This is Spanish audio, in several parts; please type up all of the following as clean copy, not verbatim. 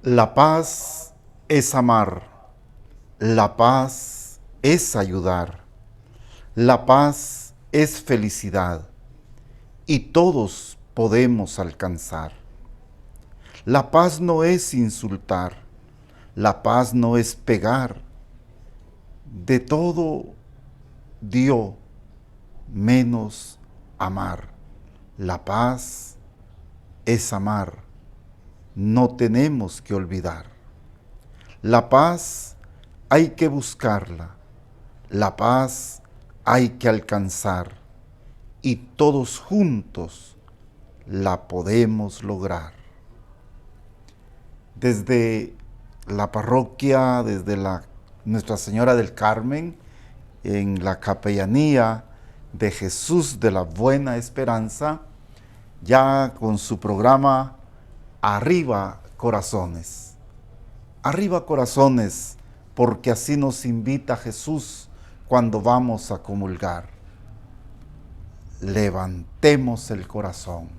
La paz es amar, la paz es ayudar, la paz es felicidad y todos podemos alcanzar. La paz no es insultar, la paz no es pegar, de todo dio menos amar. La paz es amar, no tenemos que olvidar. La paz hay que buscarla, la paz hay que alcanzar y todos juntos la podemos lograr. Desde la parroquia, desde Nuestra Señora del Carmen, en la capellanía de Jesús de la Buena Esperanza, ya con su programa Arriba Corazones. Arriba corazones, porque así nos invita Jesús cuando vamos a comulgar. Levantemos el corazón.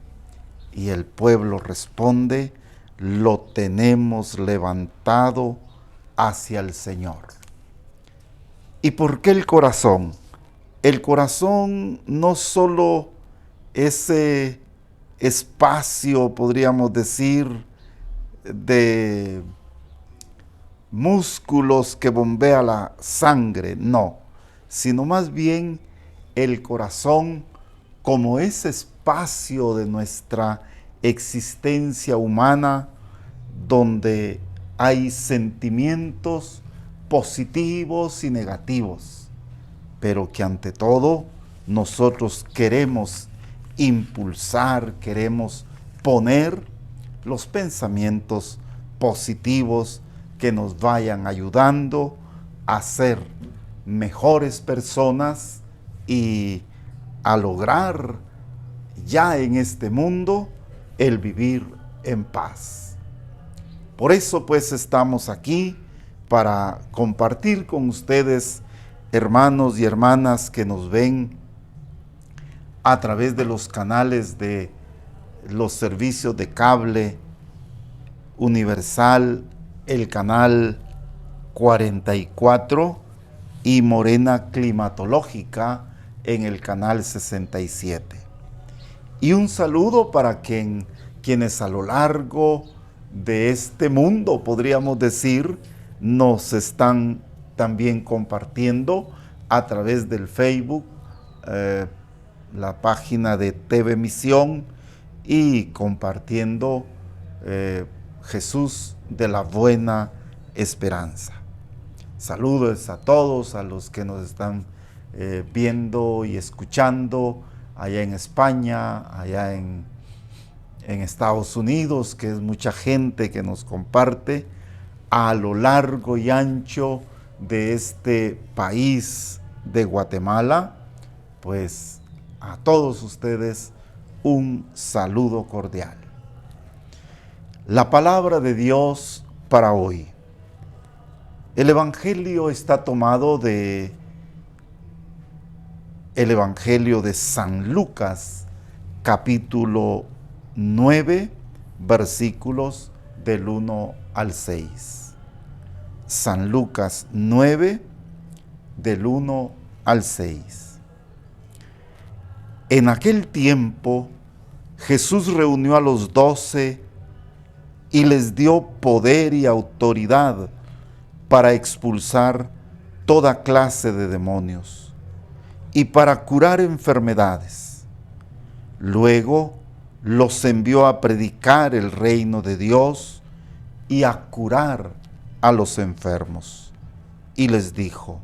Y el pueblo responde, lo tenemos levantado hacia el Señor. ¿Y por qué el corazón? El corazón no solo ese espacio, podríamos decir, de músculos que bombea la sangre, no, sino más bien el corazón como ese espacio de nuestra existencia humana donde hay sentimientos positivos y negativos, pero que ante todo nosotros queremos impulsar, queremos poner los pensamientos positivos que nos vayan ayudando a ser mejores personas y a lograr ya en este mundo el vivir en paz. Por eso pues estamos aquí para compartir con ustedes, hermanos y hermanas que nos ven a través de los canales de los servicios de cable Universal, el canal 44 y Morena Climatológica en el canal 67. Y un saludo para quienes a lo largo de este mundo, podríamos decir, nos están también compartiendo a través del Facebook, la página de TV Misión y compartiendo Jesús de la Buena Esperanza. Saludos a todos, a los que nos están viendo y escuchando allá en España, allá en Estados Unidos, que es mucha gente que nos comparte a lo largo y ancho de este país de Guatemala. Pues a todos ustedes un saludo cordial. La palabra de Dios para hoy. El Evangelio está tomado de el Evangelio de San Lucas, capítulo 9, versículos del 1 al 6. San Lucas 9, del 1 al 6. En aquel tiempo, Jesús reunió a los 12 y les dio poder y autoridad para expulsar toda clase de demonios y para curar enfermedades. Luego los envió a predicar el reino de Dios y a curar a los enfermos. Y les dijo,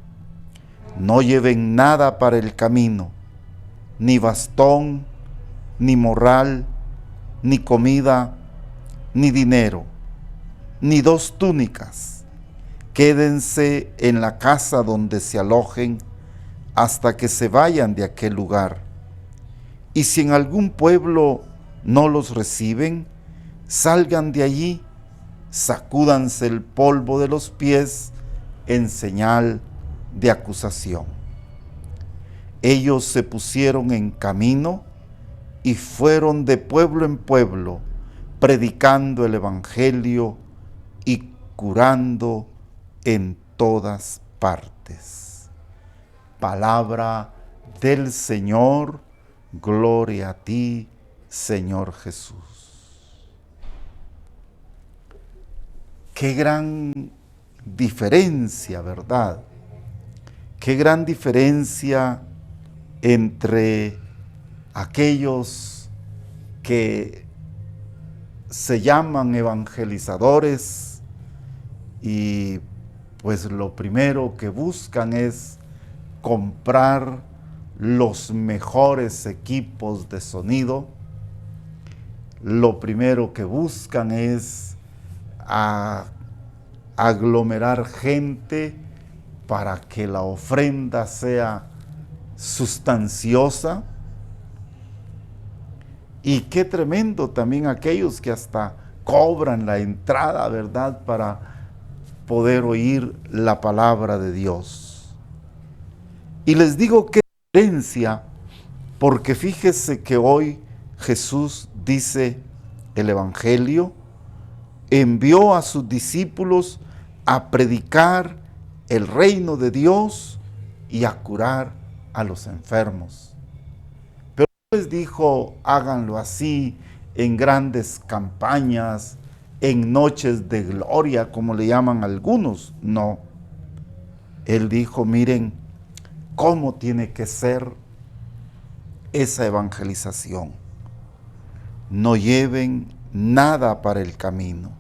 no lleven nada para el camino, ni bastón, ni morral, ni comida, ni dinero, ni 2 túnicas. Quédense en la casa donde se alojen hasta que se vayan de aquel lugar. Y si en algún pueblo no los reciben, salgan de allí, sacúdanse el polvo de los pies en señal de acusación. Ellos se pusieron en camino y fueron de pueblo en pueblo, predicando el Evangelio y curando en todas partes. Palabra del Señor, gloria a ti, Señor Jesús. Qué gran diferencia, ¿verdad? Qué gran diferencia entre aquellos que se llaman evangelizadores y pues lo primero que buscan es comprar los mejores equipos de sonido. Lo primero que buscan es aglomerar gente para que la ofrenda sea sustanciosa. Y qué tremendo también aquellos que hasta cobran la entrada, ¿verdad?, para poder oír la palabra de Dios. Y les digo qué diferencia, porque fíjese que hoy Jesús dice el Evangelio, envió a sus discípulos a predicar el reino de Dios y a curar a los enfermos. Pero no les dijo, háganlo así en grandes campañas, en noches de gloria, como le llaman algunos. No. Él dijo, miren cómo tiene que ser esa evangelización. No lleven nada para el camino,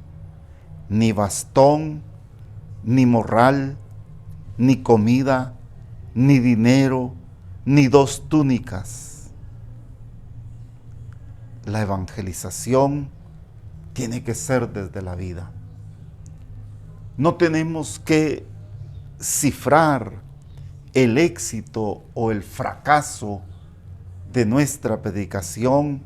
ni bastón, ni morral, ni comida, ni dinero, ni 2 túnicas. La evangelización tiene que ser desde la vida. No tenemos que cifrar el éxito o el fracaso de nuestra predicación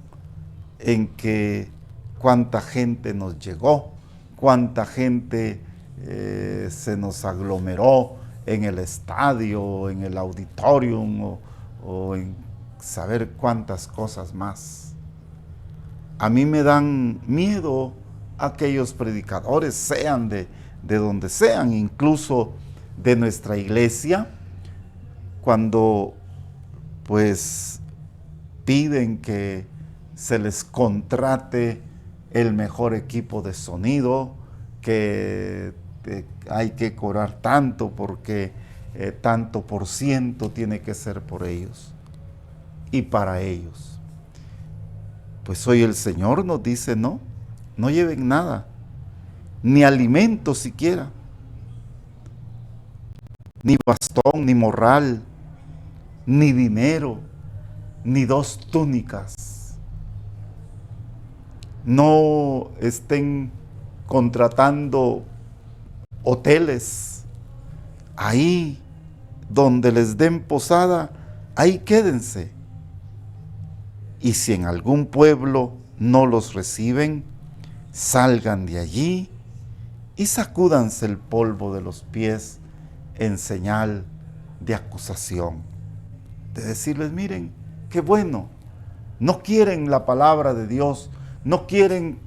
en que cuánta gente nos llegó, cuánta gente se nos aglomeró en el estadio, en el auditorium o en saber cuántas cosas más. A mí me dan miedo aquellos predicadores, sean de donde sean, incluso de nuestra iglesia, cuando pues piden que se les contrate el mejor equipo de sonido, que hay que cobrar tanto porque tanto por ciento tiene que ser por ellos y para ellos. Pues hoy el Señor nos dice, no lleven nada, ni alimento siquiera, ni bastón, ni morral, ni dinero, ni 2 túnicas. No estén contratando hoteles. Ahí donde les den posada, ahí quédense. Y si en algún pueblo no los reciben, salgan de allí y sacúdanse el polvo de los pies en señal de acusación. De decirles, miren, qué bueno, no quieren la palabra de Dios, no quieren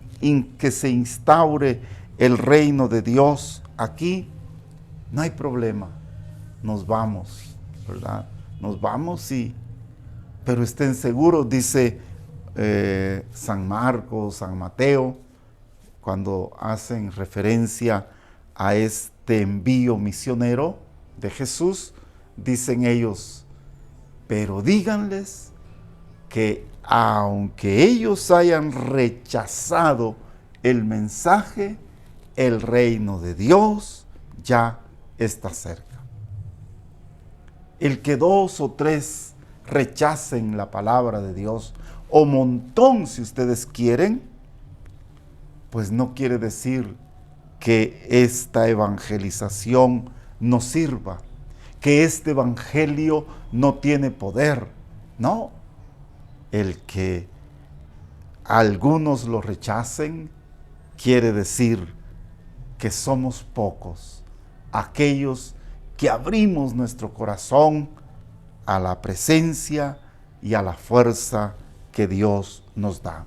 que se instaure el reino de Dios aquí, no hay problema, nos vamos, ¿verdad? Nos vamos, sí, pero estén seguros, dice San Marcos, San Mateo, cuando hacen referencia a este envío misionero de Jesús, dicen ellos, pero díganles que aunque ellos hayan rechazado el mensaje, el reino de Dios ya está cerca. El que 2 o 3 rechacen la palabra de Dios, o montón si ustedes quieren, pues no quiere decir que esta evangelización no sirva, que este evangelio no tiene poder. No, el que algunos lo rechacen quiere decir que somos pocos, aquellos que abrimos nuestro corazón a la presencia y a la fuerza que Dios nos da.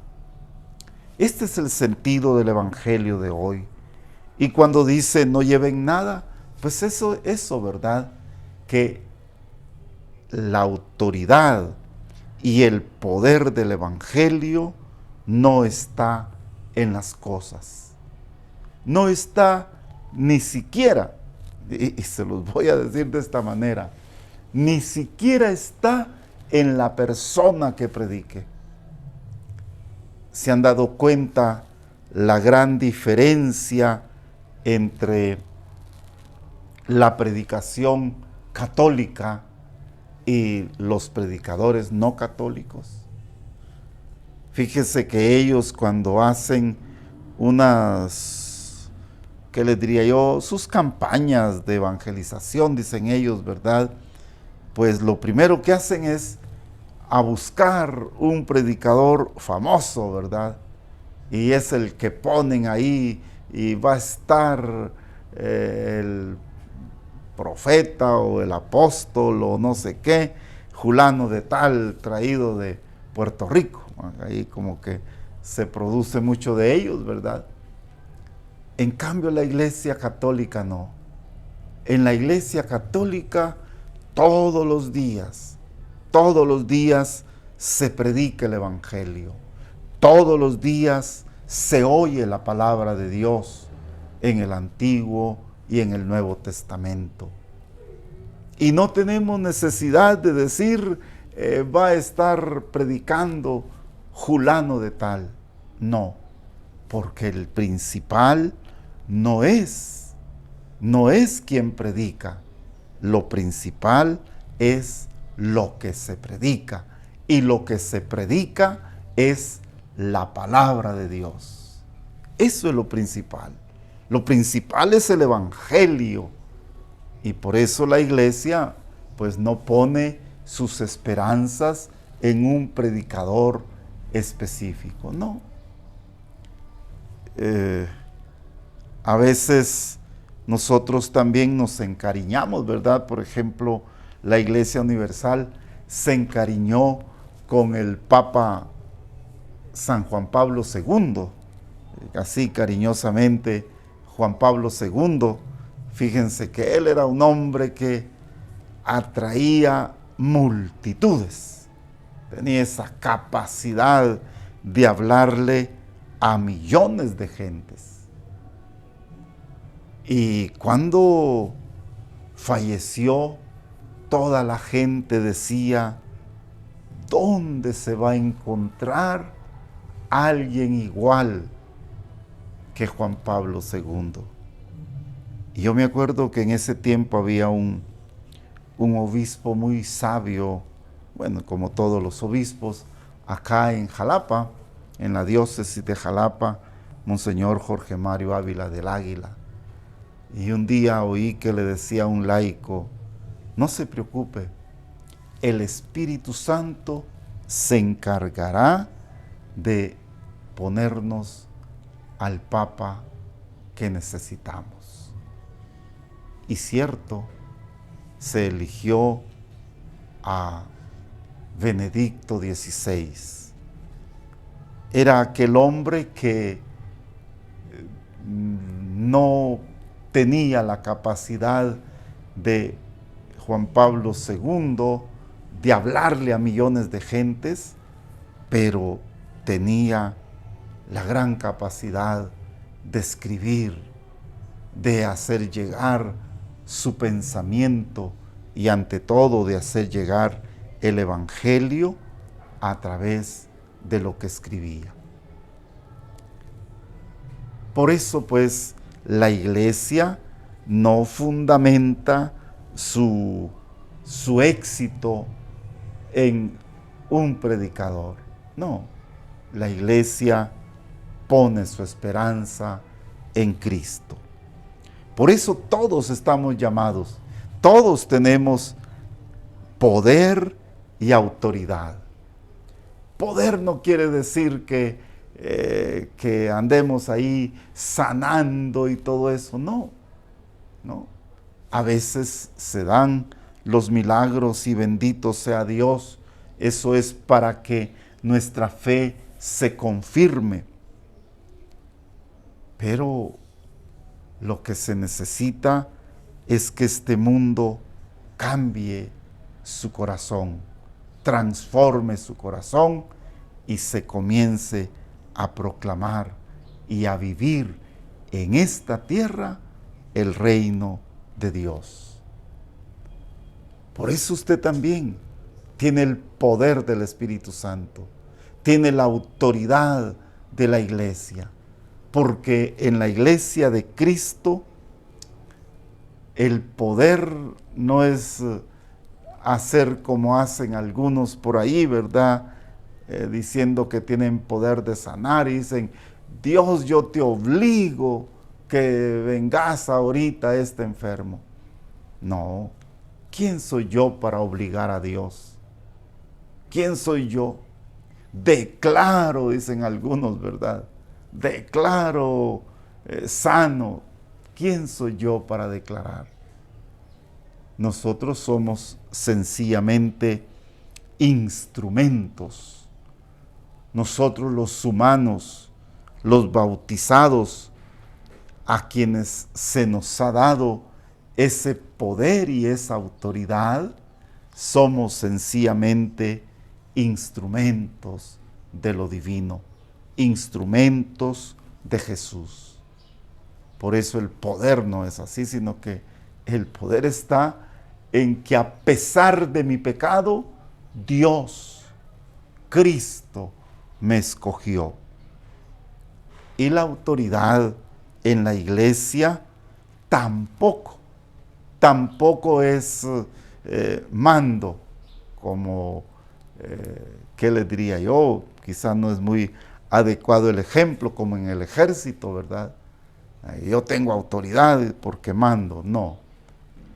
Este es el sentido del evangelio de hoy. Y cuando dice no lleven nada, pues eso, ¿verdad? Que la autoridad y el poder del Evangelio no está en las cosas. No está ni siquiera, y se los voy a decir de esta manera, ni siquiera está en la persona que predique. ¿Se han dado cuenta la gran diferencia entre la predicación católica y los predicadores no católicos? Fíjese que ellos cuando hacen unas, ¿qué les diría yo? Sus campañas de evangelización, dicen ellos, ¿verdad? Pues lo primero que hacen es a buscar un predicador famoso, ¿verdad? Y es el que ponen ahí y va a estar el profeta o el apóstol o no sé qué, fulano de tal, traído de Puerto Rico. Ahí como que se produce mucho de ellos, ¿verdad? En cambio la Iglesia Católica no. En la Iglesia Católica todos los días se predica el Evangelio. Todos los días se oye la palabra de Dios en el Antiguo y en el Nuevo Testamento. Y no tenemos necesidad de decir, va a estar predicando fulano de tal. No, porque el principal no es quien predica. Lo principal es lo que se predica. Y lo que se predica es la palabra de Dios. Eso es lo principal. Lo principal es el Evangelio. Y por eso la Iglesia pues no pone sus esperanzas en un predicador específico, no. A veces nosotros también nos encariñamos, ¿verdad? Por ejemplo, la Iglesia Universal se encariñó con el Papa San Juan Pablo II, así cariñosamente Juan Pablo II. Fíjense que él era un hombre que atraía multitudes, tenía esa capacidad de hablarle a millones de gentes. Y cuando falleció, toda la gente decía, ¿dónde se va a encontrar alguien igual que Juan Pablo II? Y yo me acuerdo que en ese tiempo había un obispo muy sabio, bueno, como todos los obispos, acá en Jalapa, en la diócesis de Jalapa, Monseñor Jorge Mario Ávila del Águila. Y un día oí que le decía a un laico, no se preocupe, el Espíritu Santo se encargará de ponernos al Papa que necesitamos. Y cierto, se eligió a Benedicto XVI. Era aquel hombre que no tenía la capacidad de Juan Pablo II de hablarle a millones de gentes, pero tenía la gran capacidad de escribir, de hacer llegar su pensamiento y ante todo de hacer llegar el Evangelio a través de lo que escribía. Por eso pues la Iglesia no fundamenta su éxito en un predicador. No, la Iglesia pone su esperanza en Cristo. Por eso todos estamos llamados, todos tenemos poder y autoridad. Poder no quiere decir que andemos ahí sanando y todo eso, no. A veces se dan los milagros y bendito sea Dios. Eso es para que nuestra fe se confirme. Pero Lo que se necesita es que este mundo cambie su corazón, transforme su corazón y se comience a proclamar y a vivir en esta tierra el reino de Dios. Por eso usted también tiene el poder del Espíritu Santo, tiene la autoridad de la iglesia, porque en la iglesia de Cristo el poder no es hacer como hacen algunos por ahí, ¿verdad? Diciendo que tienen poder de sanar y dicen, Dios, yo te obligo que vengas ahorita a este enfermo. No, ¿quién soy yo para obligar a Dios? ¿Quién soy yo? Declaro, dicen algunos, ¿verdad? Declaro sano. ¿Quién soy yo para declarar? Nosotros somos sencillamente instrumentos. Nosotros los humanos, los bautizados, a quienes se nos ha dado ese poder y esa autoridad, somos sencillamente instrumentos de lo divino, instrumentos de Jesús. Por eso el poder no es así, sino que el poder está en que a pesar de mi pecado, Dios, Cristo, me escogió. Y la autoridad en la iglesia tampoco es mando, como, ¿qué les diría yo? Quizás no es muy adecuado el ejemplo, como en el ejército, ¿verdad? Yo tengo autoridad porque mando. No,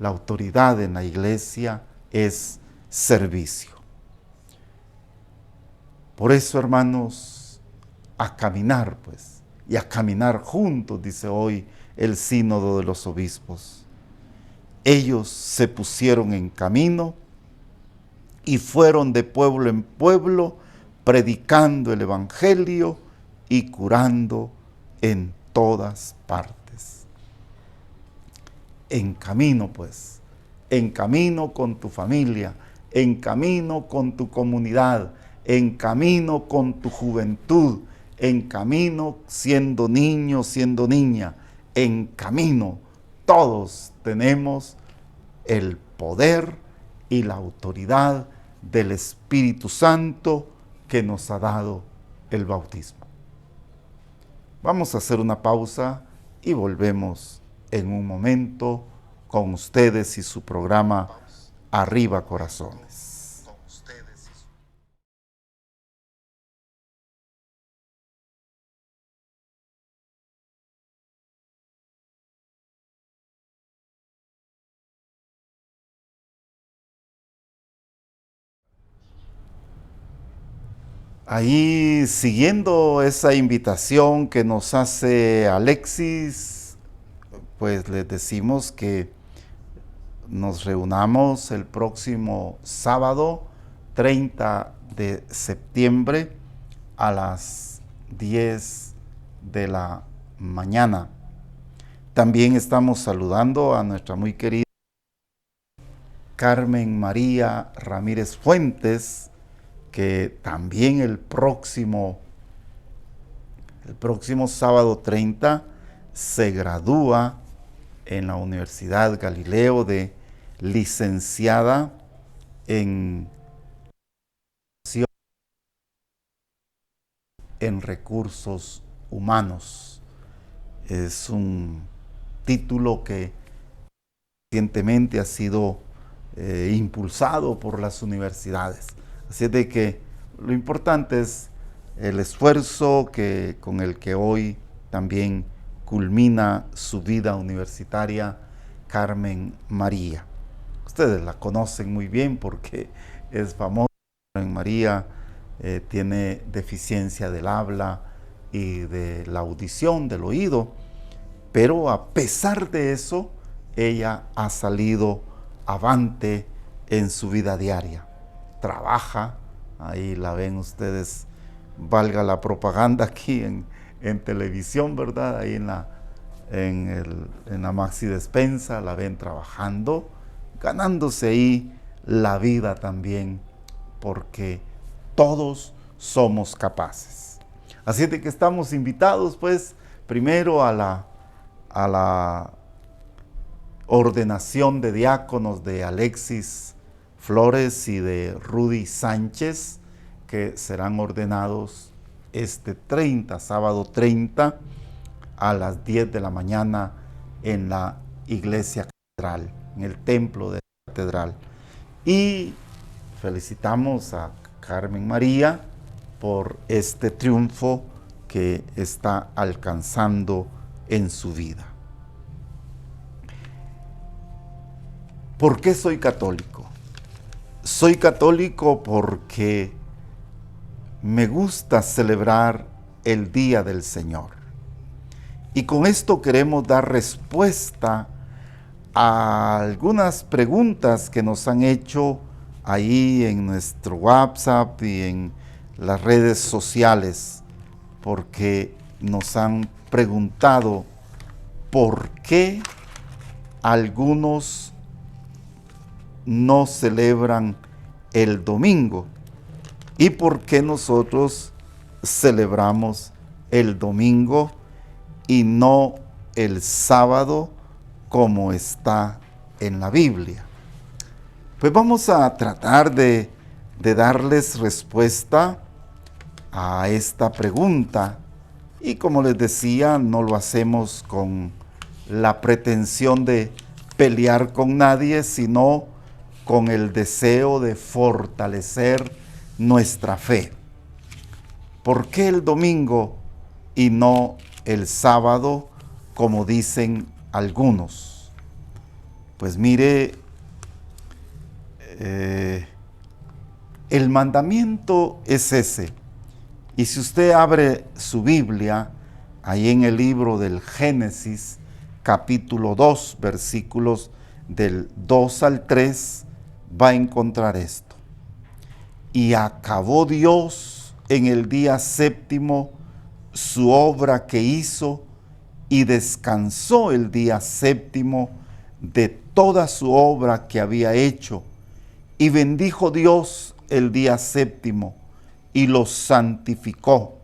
la autoridad en la iglesia es servicio. Por eso, hermanos, a caminar, pues, y a caminar juntos, dice hoy el sínodo de los obispos. Ellos se pusieron en camino y fueron de pueblo en pueblo predicando el evangelio y curando en todas partes. En camino, pues, en camino con tu familia, en camino con tu comunidad, en camino con tu juventud, en camino siendo niño, siendo niña, en camino. Todos tenemos el poder y la autoridad del Espíritu Santo que nos ha dado el bautismo. Vamos a hacer una pausa y volvemos en un momento con ustedes y su programa Arriba Corazones. Ahí, siguiendo esa invitación que nos hace Alexis, pues les decimos que nos reunamos el próximo sábado 30 de septiembre a las 10 de la mañana. También estamos saludando a nuestra muy querida Carmen María Ramírez Fuentes, que también el próximo sábado 30 se gradúa en la Universidad Galileo de licenciada en recursos humanos. Es un título que recientemente ha sido impulsado por las universidades. Así es de que lo importante es el esfuerzo con el que hoy también culmina su vida universitaria Carmen María. Ustedes la conocen muy bien porque es famosa. Carmen María tiene deficiencia del habla y de la audición, del oído, pero a pesar de eso, ella ha salido avante en su vida diaria. Trabaja, ahí la ven ustedes, valga la propaganda aquí en televisión, ¿verdad? Ahí en la en la Maxi Despensa, la ven trabajando, ganándose ahí la vida también, porque todos somos capaces. Así de que estamos invitados, pues, primero a la ordenación de diáconos de Alexis Flores y de Rudy Sánchez, que serán ordenados este 30, sábado 30, a las 10 de la mañana en la iglesia catedral, en el templo de la catedral. Y felicitamos a Carmen María por este triunfo que está alcanzando en su vida. ¿Por qué soy católico? Soy católico porque me gusta celebrar el Día del Señor. Y con esto queremos dar respuesta a algunas preguntas que nos han hecho ahí en nuestro WhatsApp y en las redes sociales, porque nos han preguntado por qué algunos no celebran el domingo y por qué nosotros celebramos el domingo y no el sábado como está en la Biblia. Pues vamos a tratar de darles respuesta a esta pregunta, y como les decía, no lo hacemos con la pretensión de pelear con nadie, sino con el deseo de fortalecer nuestra fe. ¿Por qué el domingo y no el sábado, como dicen algunos? Pues mire, el mandamiento es ese. Y si usted abre su Biblia, ahí en el libro del Génesis, capítulo 2, versículos del 2 al 3, va a encontrar esto. Y acabó Dios en el día séptimo su obra que hizo, y descansó el día séptimo de toda su obra que había hecho. Y bendijo Dios el día séptimo y lo santificó,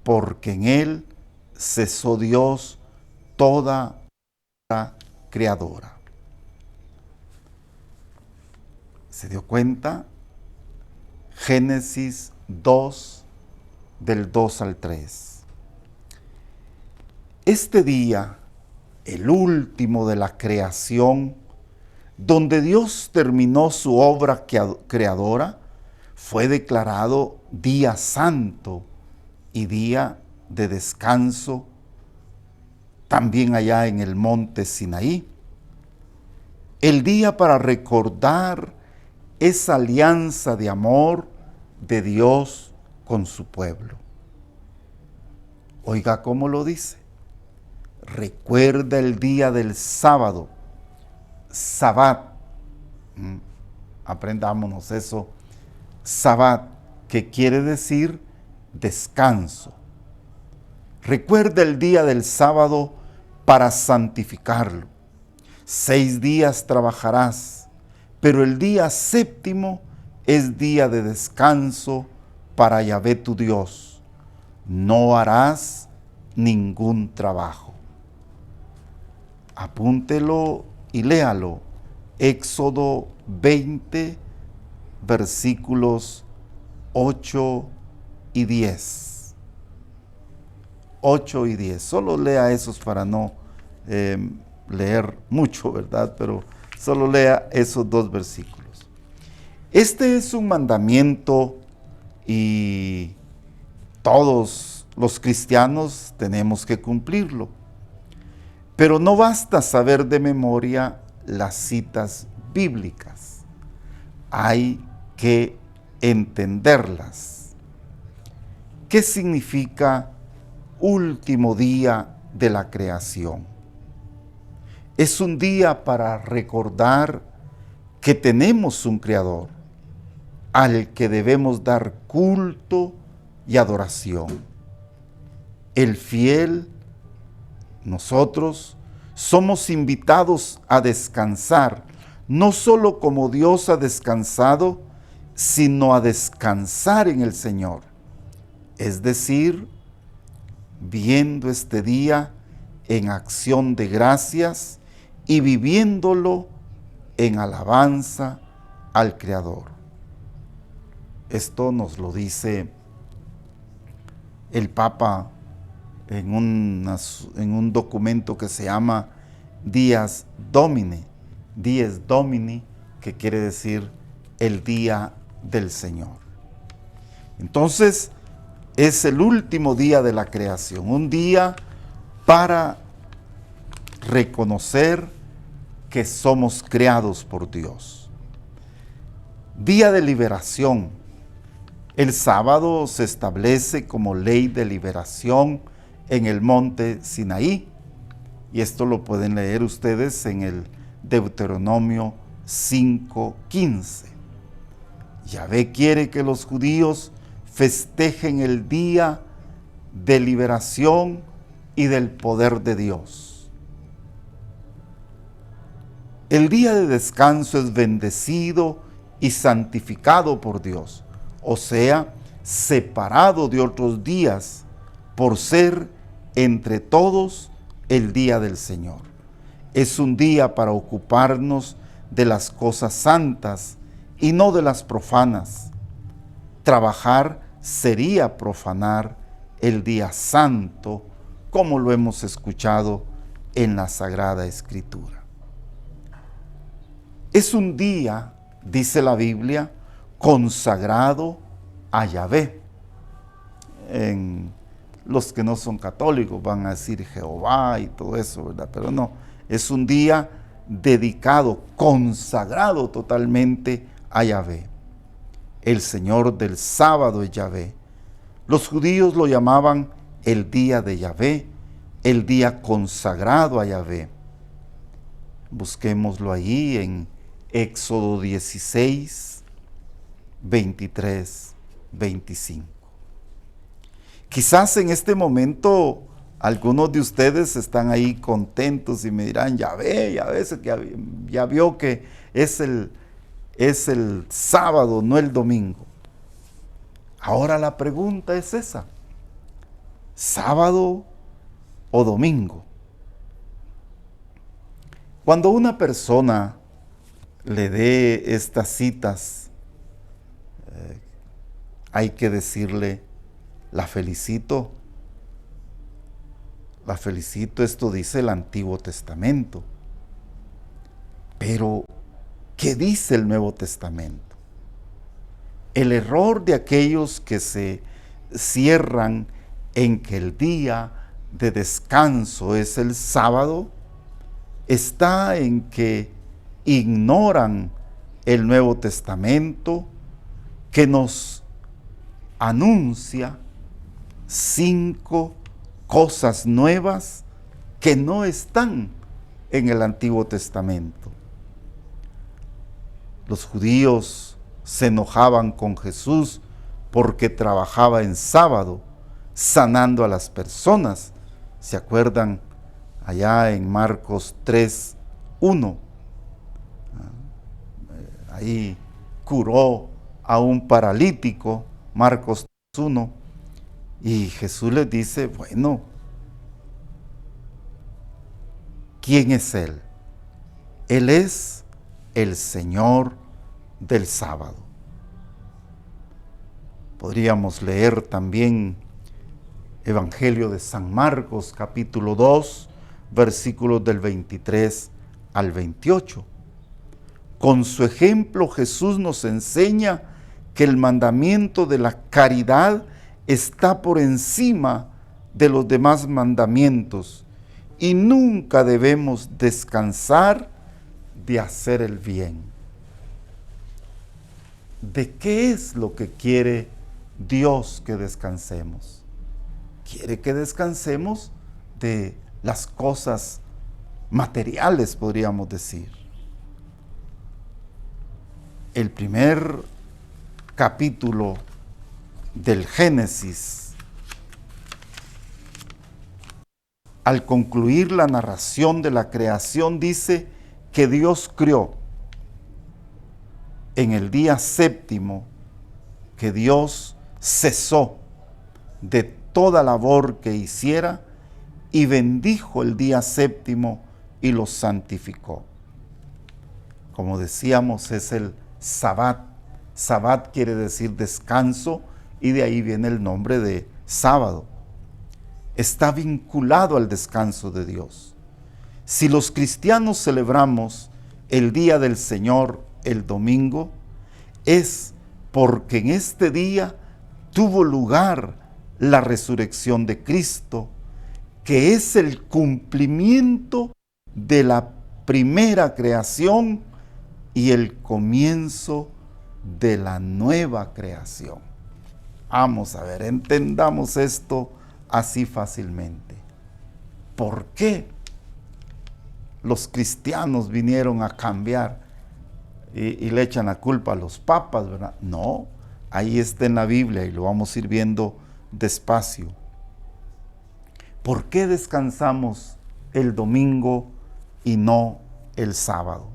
porque en él cesó Dios toda obra creadora. ¿Se dio cuenta? Génesis 2, del 2 al 3. Este día, el último de la creación, donde Dios terminó su obra creadora, fue declarado día santo y día de descanso, también allá en el monte Sinaí. El día para recordar esa alianza de amor de Dios con su pueblo. Oiga cómo lo dice. Recuerda el día del sábado, Sabbat. Aprendámonos eso. Sabbat, que quiere decir descanso. Recuerda el día del sábado para santificarlo. 6 días trabajarás, pero el día séptimo es día de descanso para Yahvé tu Dios. No harás ningún trabajo. Apúntelo y léalo. Éxodo 20, versículos 8 y 10. 8 y 10. Solo lea esos para no leer mucho, ¿verdad? Pero solo lea esos 2 versículos. Este es un mandamiento y todos los cristianos tenemos que cumplirlo. Pero no basta saber de memoria las citas bíblicas. Hay que entenderlas. ¿Qué significa último día de la creación? Es un día para recordar que tenemos un Creador al que debemos dar culto y adoración. El fiel Nosotros somos invitados a descansar, no solo como Dios ha descansado, sino a descansar en el Señor. Es decir, viendo este día en acción de gracias y viviéndolo en alabanza al Creador. Esto nos lo dice el Papa en un documento que se llama Dies Domini, que quiere decir el día del Señor. Entonces, es el último día de la creación, un día para reconocer que somos creados por Dios. Día de liberación. El sábado se establece como ley de liberación en el monte Sinaí, y esto lo pueden leer ustedes en el Deuteronomio 5:15. Yahvé quiere que los judíos festejen el día de liberación y del poder de Dios. El día de descanso es bendecido y santificado por Dios, o sea, separado de otros días por ser entre todos el día del Señor. Es un día para ocuparnos de las cosas santas y no de las profanas. Trabajar sería profanar el día santo, como lo hemos escuchado en la Sagrada Escritura. Es un día, dice la Biblia, consagrado a Yahvé. En los que no son católicos van a decir Jehová y todo eso, ¿verdad? Pero no, es un día dedicado, consagrado totalmente a Yahvé. El Señor del sábado es Yahvé. Los judíos lo llamaban el día de Yahvé, el día consagrado a Yahvé. Busquémoslo ahí en Éxodo 16, 23, 25. Quizás en este momento algunos de ustedes están ahí contentos y me dirán, ya vio que es el sábado, no el domingo. Ahora la pregunta es esa, ¿sábado o domingo? Cuando una persona le dé estas citas, hay que decirle, la felicito, esto dice el Antiguo Testamento. Pero, ¿qué dice el Nuevo Testamento? El error de aquellos que se cierran en que el día de descanso es el sábado, está en que ignoran el Nuevo Testamento, que nos anuncia 5 cosas nuevas que no están en el Antiguo Testamento. Los judíos se enojaban con Jesús porque trabajaba en sábado, sanando a las personas. ¿Se acuerdan? Allá en Marcos 3:1. Ahí curó a un paralítico, Marcos 1. Y Jesús les dice, bueno, ¿quién es Él? Él es el Señor del sábado. Podríamos leer también Evangelio de San Marcos, capítulo 2, versículos del 23 al 28. Con su ejemplo Jesús nos enseña que el mandamiento de la caridad está por encima de los demás mandamientos y nunca debemos descansar de hacer el bien. ¿De qué es lo que quiere Dios que descansemos? Quiere que descansemos de las cosas materiales, podríamos decir. El primer capítulo del Génesis al concluir la narración de la creación, dice que Dios crió en el día séptimo, que Dios cesó de toda labor que hiciera y bendijo el día séptimo y lo santificó. Como decíamos, es el Sabbat. Sabbat quiere decir descanso y de ahí viene el nombre de sábado. Está vinculado al descanso de Dios. Si los cristianos celebramos el día del Señor el domingo, es porque en este día tuvo lugar la resurrección de Cristo, que es el cumplimiento de la primera creación y el comienzo de la nueva creación. Vamos a ver, entendamos esto así fácilmente. ¿Por qué los cristianos vinieron a cambiar y le echan la culpa a los papas, verdad? No, ahí está en la Biblia y lo vamos a ir viendo despacio. ¿Por qué descansamos el domingo y no el sábado?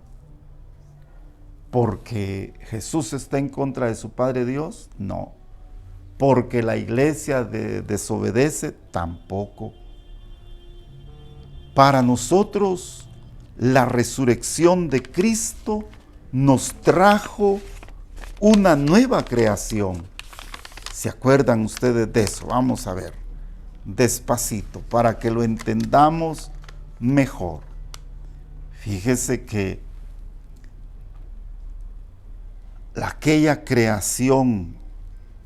¿Porque Jesús está en contra de su Padre Dios? No. ¿Porque la iglesia desobedece? Tampoco. Para nosotros, la resurrección de Cristo nos trajo una nueva creación. ¿Se acuerdan ustedes de eso? Vamos a ver, despacito, para que lo entendamos mejor. Fíjese que aquella creación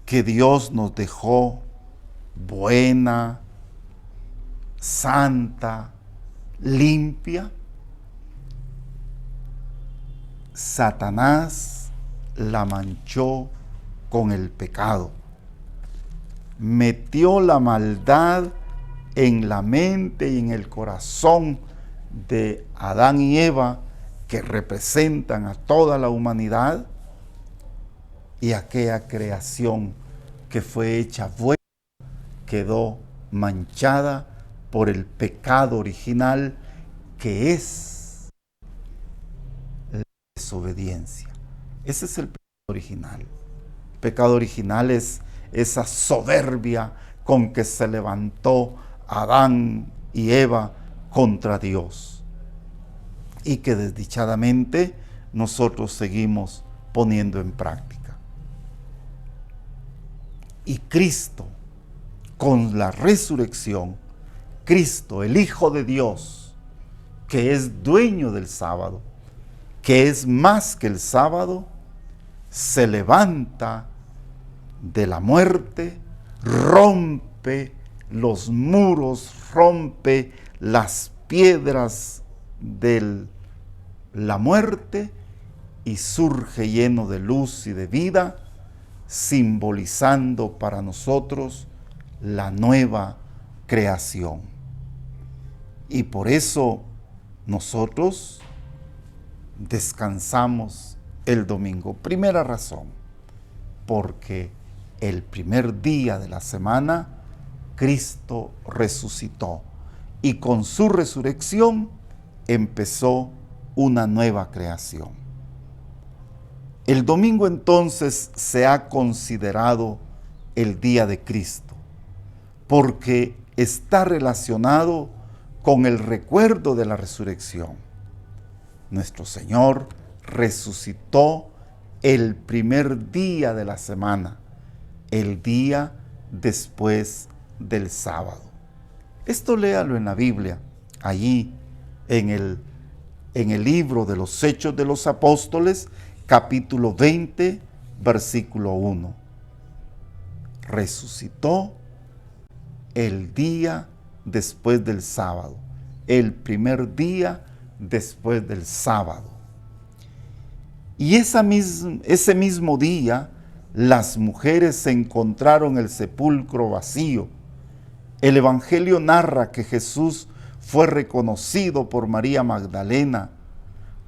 que Dios nos dejó buena, santa, limpia, Satanás la manchó con el pecado. Metió la maldad en la mente y en el corazón de Adán y Eva, que representan a toda la humanidad, y aquella creación que fue hecha buena quedó manchada por el pecado original, que es la desobediencia. Ese es el pecado original. El pecado original es esa soberbia con que se levantó Adán y Eva contra Dios, y que desdichadamente nosotros seguimos poniendo en práctica. Y Cristo, con la resurrección, Cristo, el Hijo de Dios, que es dueño del sábado, que es más que el sábado, se levanta de la muerte, rompe los muros, rompe las piedras de la muerte y surge lleno de luz y de vida, simbolizando para nosotros la nueva creación. Y por eso nosotros descansamos el domingo. Primera razón, porque el primer día de la semana Cristo resucitó y con su resurrección empezó una nueva creación. El domingo entonces se ha considerado el día de Cristo, porque está relacionado con el recuerdo de la resurrección. Nuestro Señor resucitó el primer día de la semana, el día después del sábado. Esto léalo en la Biblia, allí en el libro de los Hechos de los Apóstoles, capítulo 20, versículo 1. Resucitó el día después del sábado, el primer día después del sábado. Y ese mismo día, las mujeres encontraron el sepulcro vacío. El Evangelio narra que Jesús fue reconocido por María Magdalena,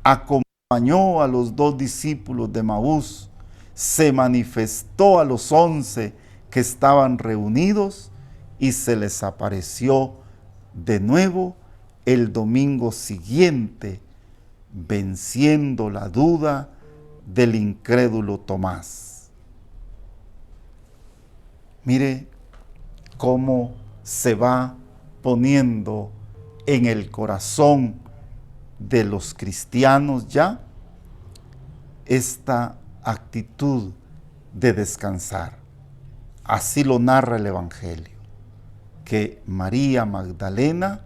acompañó a los 2 discípulos de Maús, se manifestó a los 11 que estaban reunidos y se les apareció de nuevo el domingo siguiente, venciendo la duda del incrédulo Tomás. Mire cómo se va poniendo en el corazón de los cristianos ya esta actitud de descansar. Así lo narra el Evangelio, que María Magdalena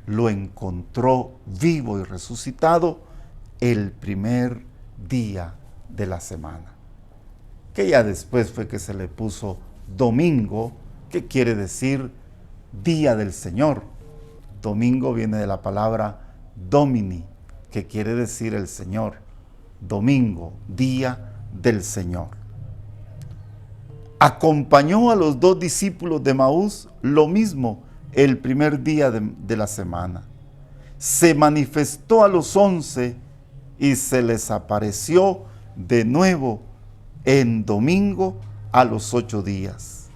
lo encontró vivo y resucitado el primer día de la semana, que ya después fue que se le puso domingo, que quiere decir día del Señor. Domingo viene de la palabra Domini, que quiere decir el Señor. Domingo, día del Señor. Acompañó a los 2 discípulos de Maús lo mismo el primer día de la semana. Se manifestó a los 11 y se les apareció de nuevo en domingo a los 8 días.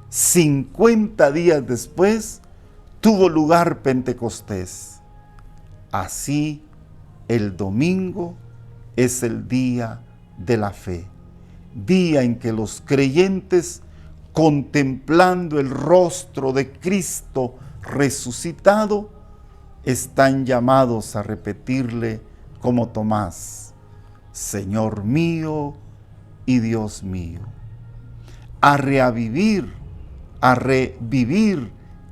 50 días después tuvo lugar Pentecostés. Así, el domingo es el día de la fe, día en que los creyentes, contemplando el rostro de Cristo resucitado, están llamados a repetirle como Tomás: Señor mío y Dios mío. A revivir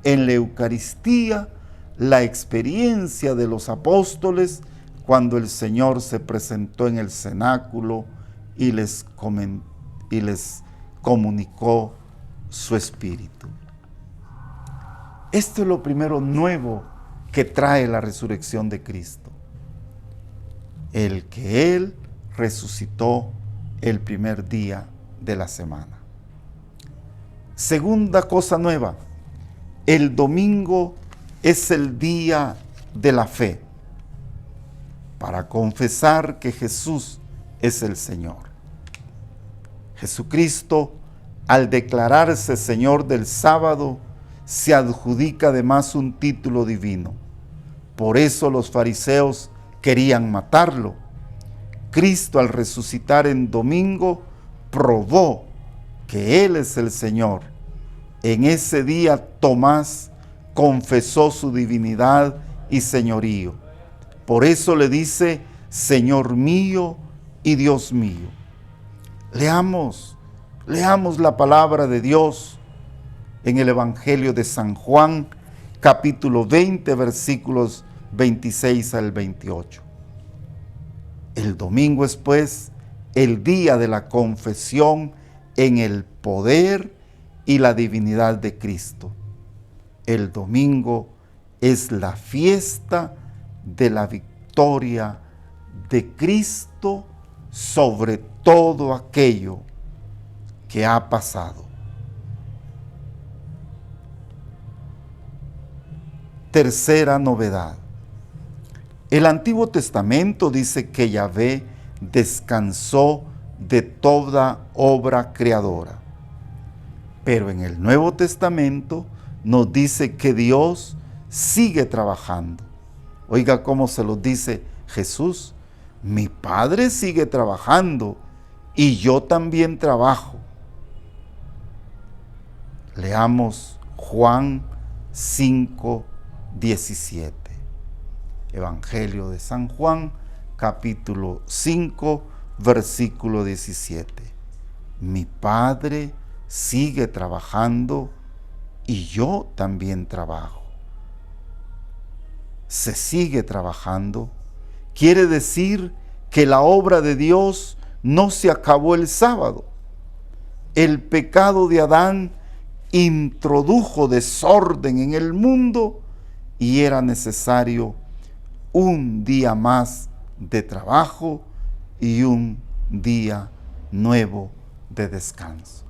en la Eucaristía la experiencia de los apóstoles cuando el Señor se presentó en el cenáculo y les comunicó su espíritu. Esto es lo primero nuevo que trae la resurrección de Cristo, el que Él resucitó el primer día de la semana. Segunda cosa nueva, el domingo es el día de la fe, para confesar que Jesús es el Señor. Jesucristo, al declararse Señor del sábado, se adjudica además un título divino. Por eso los fariseos querían matarlo. Cristo, al resucitar en domingo, probó que Él es el Señor. En ese día Tomás confesó su divinidad y señorío. Por eso le dice: Señor mío y Dios mío. Leamos la palabra de Dios en el Evangelio de San Juan, capítulo 20, versículos 26 al 28. El domingo es, pues, el día de la confesión en el poder y la divinidad de Cristo. El domingo es la fiesta de la victoria de Cristo sobre todo aquello que ha pasado. Tercera novedad. El Antiguo Testamento dice que Yahvé descansó de toda obra creadora. Pero en el Nuevo Testamento nos dice que Dios sigue trabajando. Oiga cómo se lo dice Jesús: mi Padre sigue trabajando y yo también trabajo. Leamos Juan 5, 17. Evangelio de San Juan, capítulo 5, versículo 17. Mi Padre sigue trabajando y yo también trabajo. Se sigue trabajando quiere decir que la obra de Dios no se acabó el sábado. El pecado de Adán introdujo desorden en el mundo y era necesario un día más de trabajo y un día nuevo de descanso.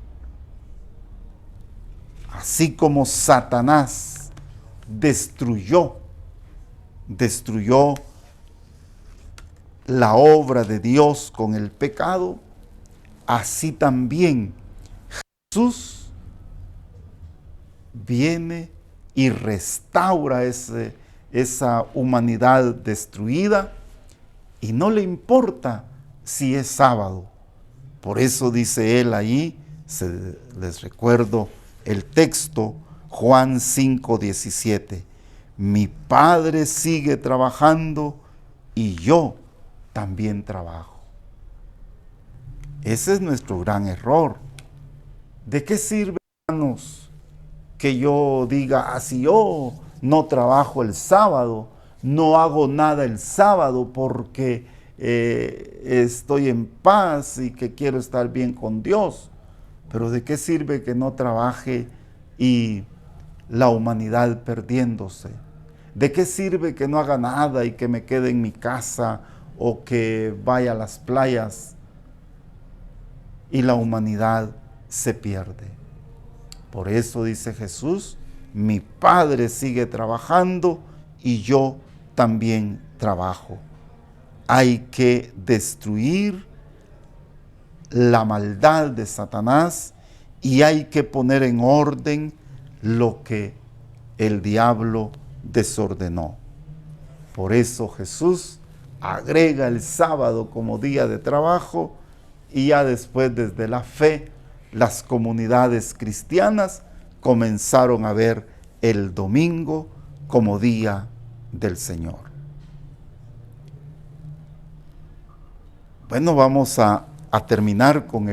Así como Satanás destruyó la obra de Dios con el pecado, así también Jesús viene y restaura esa humanidad destruida, y no le importa si es sábado. Por eso dice él ahí, les recuerdo el texto, Juan 5:17, mi Padre sigue trabajando y yo también trabajo. Ese es nuestro gran error. ¿De qué sirve, hermanos, que yo diga, si yo no trabajo el sábado, no hago nada el sábado porque estoy en paz y que quiero estar bien con Dios? Pero ¿de qué sirve que no trabaje y la humanidad perdiéndose? ¿De qué sirve que no haga nada y que me quede en mi casa o que vaya a las playas y la humanidad se pierde? Por eso dice Jesús, mi Padre sigue trabajando y yo también trabajo. Hay que destruir la maldad de Satanás y hay que poner en orden lo que el diablo desordenó. Por eso Jesús agrega el sábado como día de trabajo, y ya después, desde la fe, las comunidades cristianas comenzaron a ver el domingo como día del Señor. Bueno, vamos a terminar con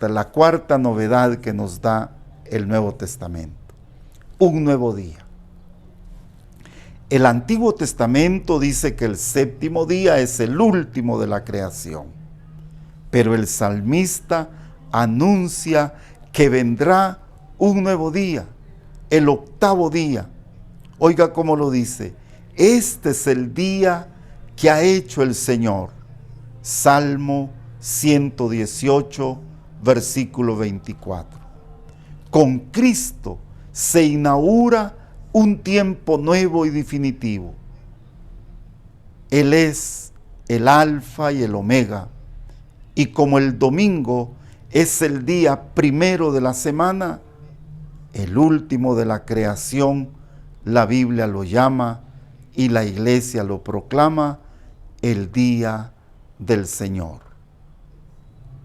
la cuarta novedad que nos da el Nuevo Testamento. Un nuevo día. El Antiguo Testamento dice que el séptimo día es el último de la creación, pero el salmista anuncia que vendrá un nuevo día, el octavo día. Oiga cómo lo dice: este es el día que ha hecho el Señor. Salmo 118, versículo 24. Con Cristo se inaugura un tiempo nuevo y definitivo. Él es el Alfa y el Omega, y como el domingo es el día primero de la semana, el último de la creación, la Biblia lo llama y la Iglesia lo proclama el día del Señor.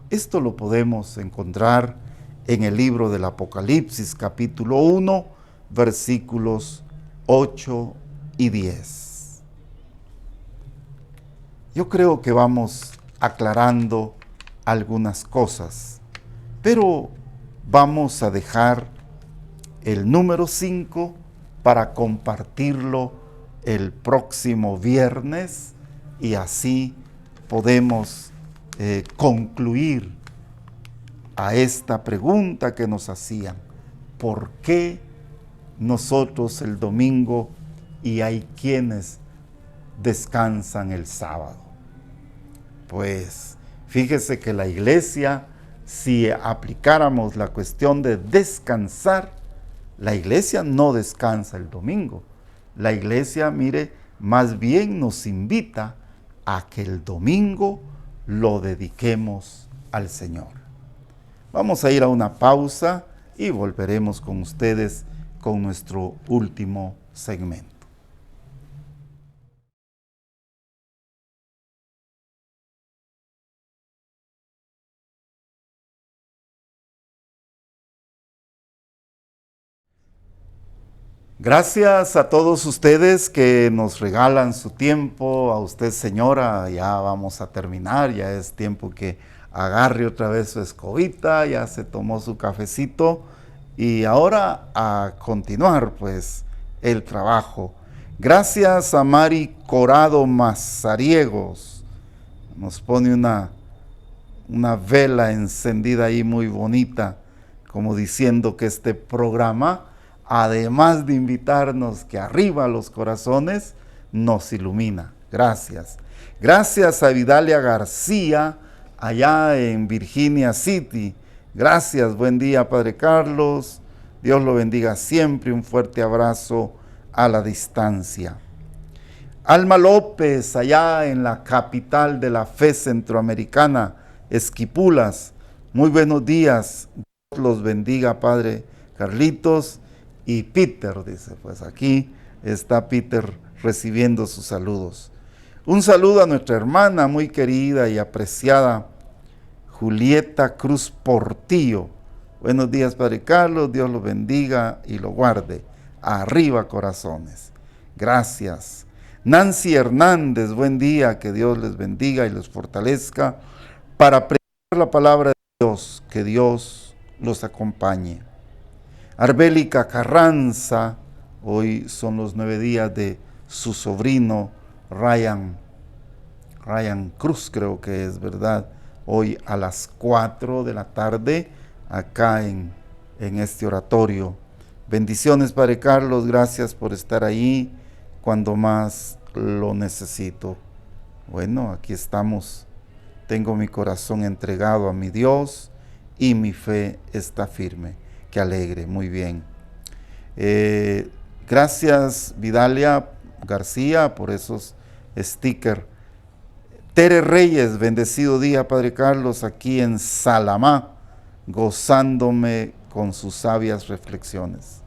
Esto lo podemos encontrar en el libro del Apocalipsis, capítulo 1, versículos 8 y 10. Yo creo que vamos aclarando algunas cosas, pero vamos a dejar el número 5 para compartirlo el próximo viernes, y así podemos concluir a esta pregunta que nos hacían: ¿por qué nosotros el domingo y hay quienes descansan el sábado? Pues fíjese que la Iglesia, si aplicáramos la cuestión de descansar, la Iglesia no descansa el domingo. La Iglesia, mire, más bien nos invita a que el domingo lo dediquemos al Señor. Vamos a ir a una pausa y volveremos con ustedes con nuestro último segmento. Gracias a todos ustedes que nos regalan su tiempo. A usted, señora, ya vamos a terminar, ya es tiempo que agarre otra vez su escobita, ya se tomó su cafecito y ahora a continuar pues el trabajo. Gracias a Mari Corado Mazariegos, nos pone una vela encendida ahí muy bonita, como diciendo que este programa, además de invitarnos que arriba los corazones, nos ilumina. Gracias. Gracias a Vidalia García, allá en Virginia City. Gracias, buen día, Padre Carlos. Dios lo bendiga siempre. Un fuerte abrazo a la distancia. Alma López, allá en la capital de la fe centroamericana, Esquipulas. Muy buenos días. Dios los bendiga, Padre Carlitos. y Peter, dice, pues aquí está Peter recibiendo sus saludos. Un saludo a nuestra hermana muy querida y apreciada, Julieta Cruz Portillo. Buenos días, Padre Carlos, Dios lo bendiga y lo guarde. Arriba, corazones. Gracias. Nancy Hernández, buen día, que Dios les bendiga y les fortalezca para predicar la palabra de Dios, que Dios los acompañe. Arbélica Carranza, hoy son los 9 días de su sobrino Ryan Cruz, creo que es verdad, hoy a las 4 de la tarde, acá en este oratorio. Bendiciones, Padre Carlos, gracias por estar ahí cuando más lo necesito. Bueno, aquí estamos. Tengo mi corazón entregado a mi Dios y mi fe está firme. Qué alegre, muy bien. Gracias, Vidalia García, por esos stickers. Tere Reyes, bendecido día, Padre Carlos, aquí en Salamá, gozándome con sus sabias reflexiones.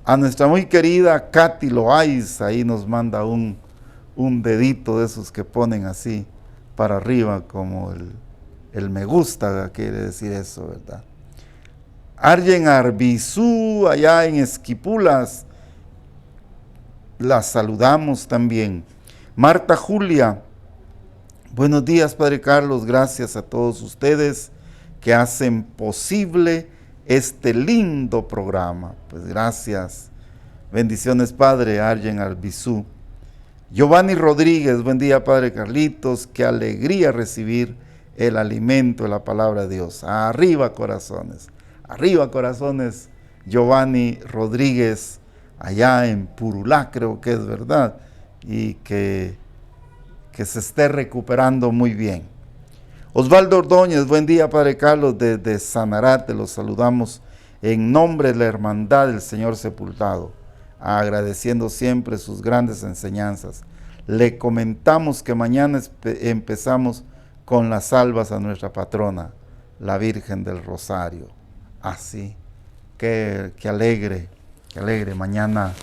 A nuestra muy querida Katy Loaiza, ahí nos manda un dedito de esos que ponen así para arriba, como el me gusta, quiere decir eso, ¿verdad? Arjen Arbizú, allá en Esquipulas, la saludamos también. Marta Julia, buenos días, Padre Carlos, gracias a todos ustedes que hacen posible este lindo programa. Pues gracias. Bendiciones, Padre. Arjen Arbizú. Giovanni Rodríguez, buen día, Padre Carlitos, qué alegría recibir el alimento de la palabra de Dios. Arriba, corazones. Arriba, corazones. Giovanni Rodríguez, allá en Purulá, creo que es verdad, y que se esté recuperando muy bien. Osvaldo Ordóñez, buen día, Padre Carlos, desde Sanarate, los saludamos en nombre de la hermandad del Señor sepultado, agradeciendo siempre sus grandes enseñanzas. Le comentamos que mañana empezamos con las salvas a nuestra patrona, la Virgen del Rosario. Así, qué alegre, mañana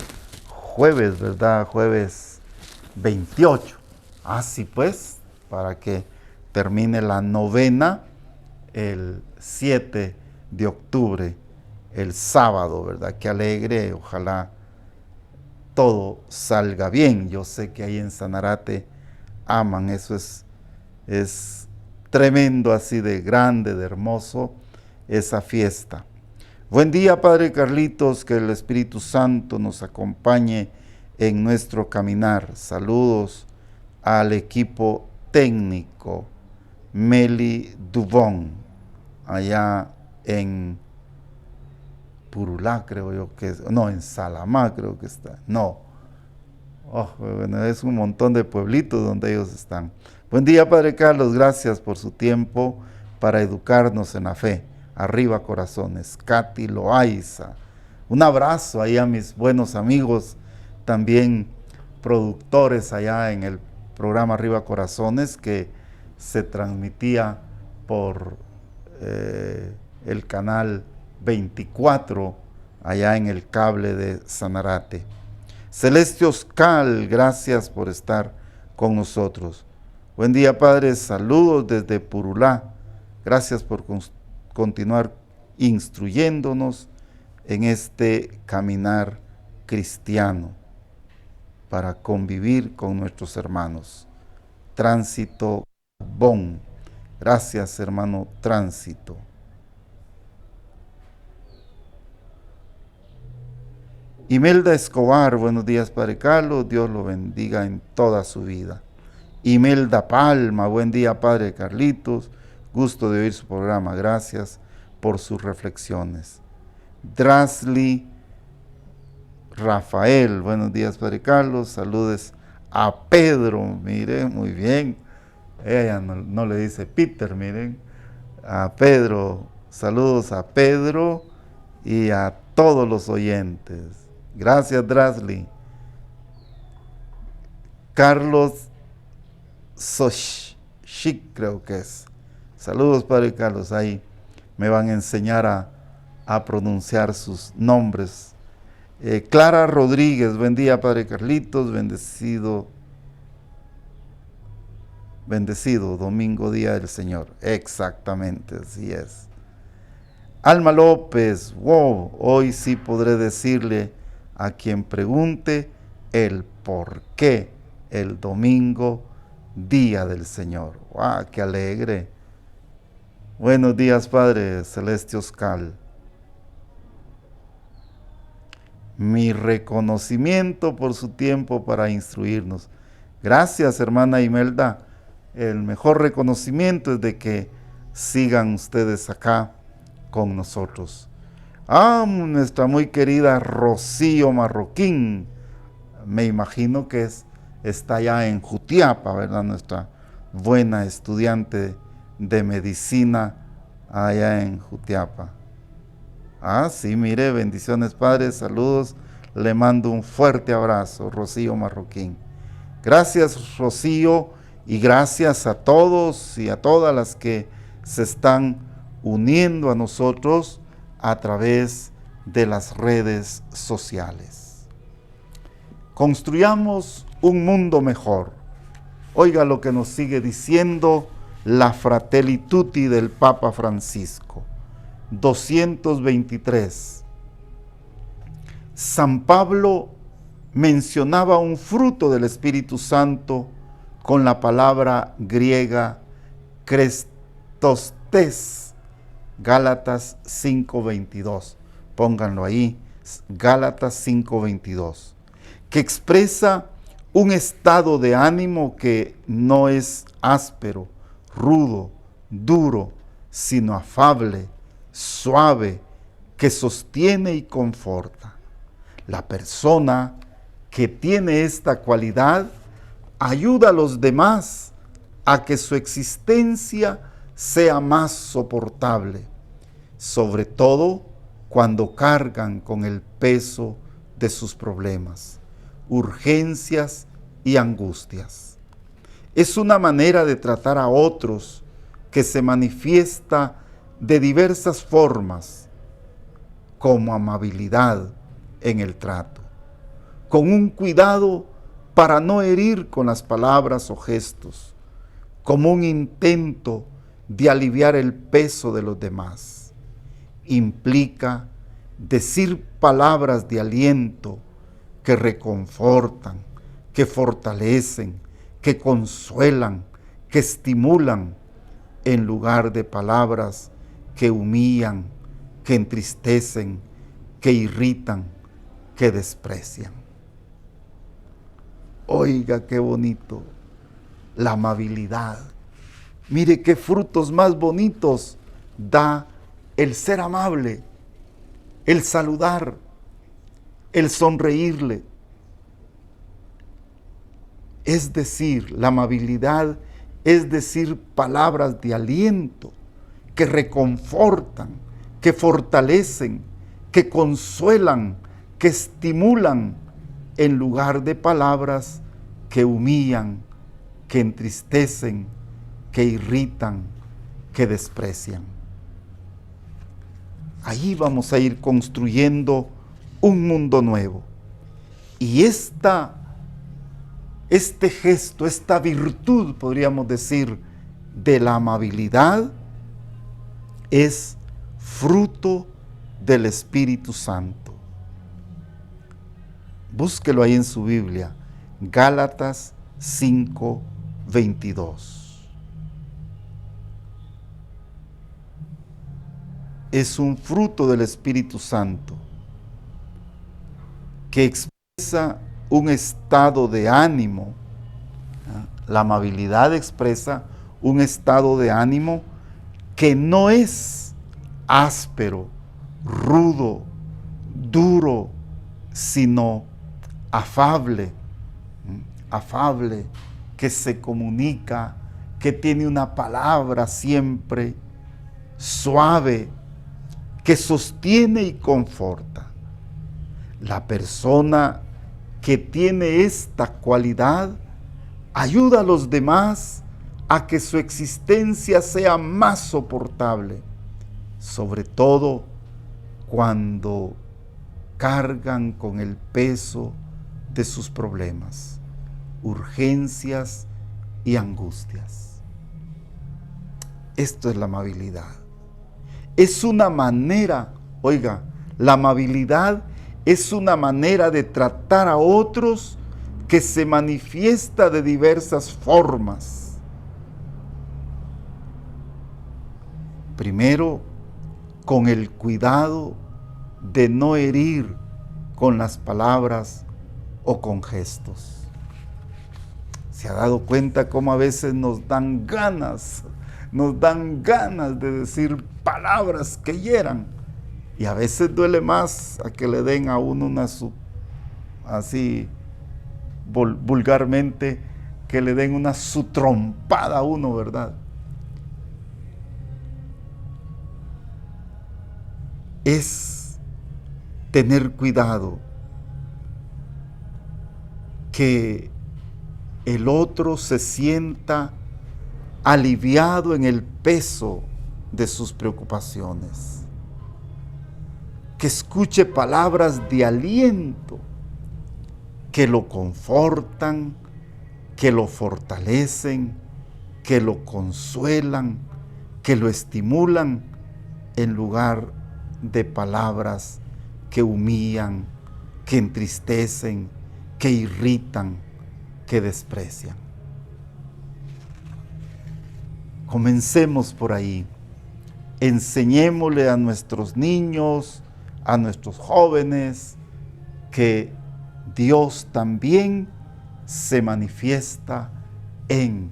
jueves, ¿verdad? Jueves 28. Así pues, para que termine la novena el 7 de octubre, el sábado, ¿verdad? Qué alegre, ojalá todo salga bien. Yo sé que ahí en Sanarate aman, eso es tremendo, así de grande, de hermoso, esa fiesta. Buen día, Padre Carlitos, que el Espíritu Santo nos acompañe en nuestro caminar. Saludos al equipo técnico. Meli Dubón, allá en Purulá, creo yo que es, no, en Salamá creo que está, no, bueno, es un montón de pueblitos donde ellos están. Buen día, Padre Carlos, gracias por su tiempo para educarnos en la fe. Arriba, corazones. Katy Loaiza, un abrazo ahí a mis buenos amigos, también productores allá en el programa Arriba Corazones, que se transmitía por el canal 24 allá en el cable de Sanarate. Celeste Oscal, gracias por estar con nosotros. Buen día, Padre, saludos desde Purulá. Gracias por continuar instruyéndonos en este caminar cristiano para convivir con nuestros hermanos. Tránsito Bon. Gracias, hermano Tránsito. Imelda Escobar, buenos días, Padre Carlos, Dios lo bendiga en toda su vida. Imelda Palma, buen día, Padre Carlitos, gusto de oír su programa, gracias por sus reflexiones. Drasli Rafael, buenos días, Padre Carlos, saludes a Pedro, mire, muy bien. Ella no le dice Peter, miren, a Pedro, saludos a Pedro y a todos los oyentes. Gracias, Drasli. Carlos Soshik, creo que es. Saludos, Padre Carlos, ahí me van a enseñar a pronunciar sus nombres Clara Rodríguez, buen día, Padre Carlitos, bendecido, domingo, día del Señor. Exactamente, así es. Alma López, wow, hoy sí podré decirle a quien pregunte el por qué el domingo, día del Señor. ¡Wow! ¡Qué alegre! Buenos días, Padre Celeste Oscar. Mi reconocimiento por su tiempo para instruirnos. Gracias, hermana Imelda. El mejor reconocimiento es de que sigan ustedes acá con nosotros. Nuestra muy querida Rocío Marroquín. Me imagino que está allá en Jutiapa, ¿verdad? Nuestra buena estudiante de medicina allá en Jutiapa. Sí, mire, bendiciones, Padre, saludos. Le mando un fuerte abrazo, Rocío Marroquín. Gracias, Rocío, y gracias a todos y a todas las que se están uniendo a nosotros a través de las redes sociales. Construyamos un mundo mejor. Oiga lo que nos sigue diciendo la Fratelli Tutti del Papa Francisco. 223. San Pablo mencionaba un fruto del Espíritu Santo con la palabra griega Krestostes, Gálatas 5:22. Pónganlo ahí, Gálatas 5:22, que expresa un estado de ánimo que no es áspero, rudo, duro, sino afable, suave, que sostiene y conforta. La persona que tiene esta cualidad ayuda a los demás a que su existencia sea más soportable, sobre todo cuando cargan con el peso de sus problemas, urgencias y angustias. Es una manera de tratar a otros que se manifiesta de diversas formas, como amabilidad en el trato, con un cuidado para no herir con las palabras o gestos, como un intento de aliviar el peso de los demás. Implica decir palabras de aliento que reconfortan, que fortalecen, que consuelan, que estimulan, en lugar de palabras que humillan, que entristecen, que irritan, que desprecian. Oiga, qué bonito, la amabilidad. Mire qué frutos más bonitos da el ser amable, el saludar, el sonreírle. Es decir, la amabilidad es decir palabras de aliento que reconfortan, que fortalecen, que consuelan, que estimulan, en lugar de palabras que humillan, que entristecen, que irritan, que desprecian. Ahí vamos a ir construyendo un mundo nuevo. Y este gesto, esta virtud, podríamos decir, de la amabilidad, es fruto del Espíritu Santo. Búsquelo ahí en su Biblia, Gálatas 5:22. Es un fruto del Espíritu Santo que expresa un estado de ánimo. La amabilidad expresa un estado de ánimo que no es áspero, rudo, duro, sino afable, que se comunica, que tiene una palabra siempre suave, que sostiene y conforta. La persona que tiene esta cualidad ayuda a los demás a que su existencia sea más soportable, sobre todo cuando cargan con el peso de sus problemas, urgencias y angustias. Esto es la amabilidad. Es una manera, oiga, la amabilidad es una manera de tratar a otros que se manifiesta de diversas formas. Primero, con el cuidado de no herir con las palabras o con gestos. ¿Se ha dado cuenta cómo a veces nos dan ganas de decir palabras que hieran? Y a veces duele más a que le den a uno una así vulgarmente, que le den una su trompada a uno, ¿verdad? Es tener cuidado que el otro se sienta aliviado en el peso de sus preocupaciones, que escuche palabras de aliento que lo confortan, que lo fortalecen, que lo consuelan, que lo estimulan, en lugar de palabras que humillan, que entristecen, que irritan, que desprecian. Comencemos por ahí. Enseñémosle a nuestros niños, a nuestros jóvenes, que Dios también se manifiesta en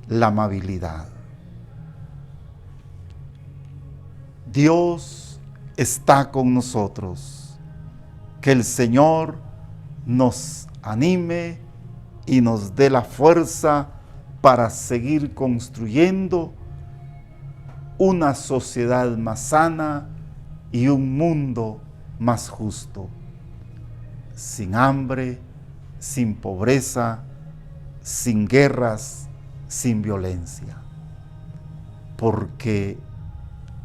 la amabilidad. Dios está con nosotros. Que el Señor nos anime y nos dé la fuerza para seguir construyendo una sociedad más sana y un mundo más justo, sin hambre, sin pobreza, sin guerras, sin violencia. Porque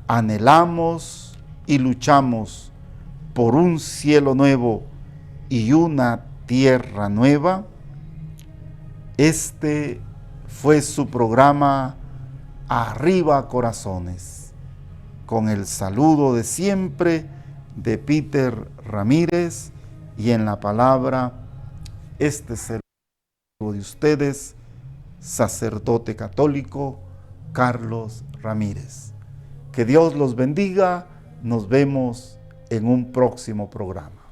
anhelamos y luchamos por un cielo nuevo y una tierra nueva. Este fue su programa Arriba Corazones, con el saludo de siempre de Peter Ramírez, y en la palabra este servidor de ustedes, sacerdote católico Carlos Ramírez. Que Dios los bendiga. Nos vemos en un próximo programa.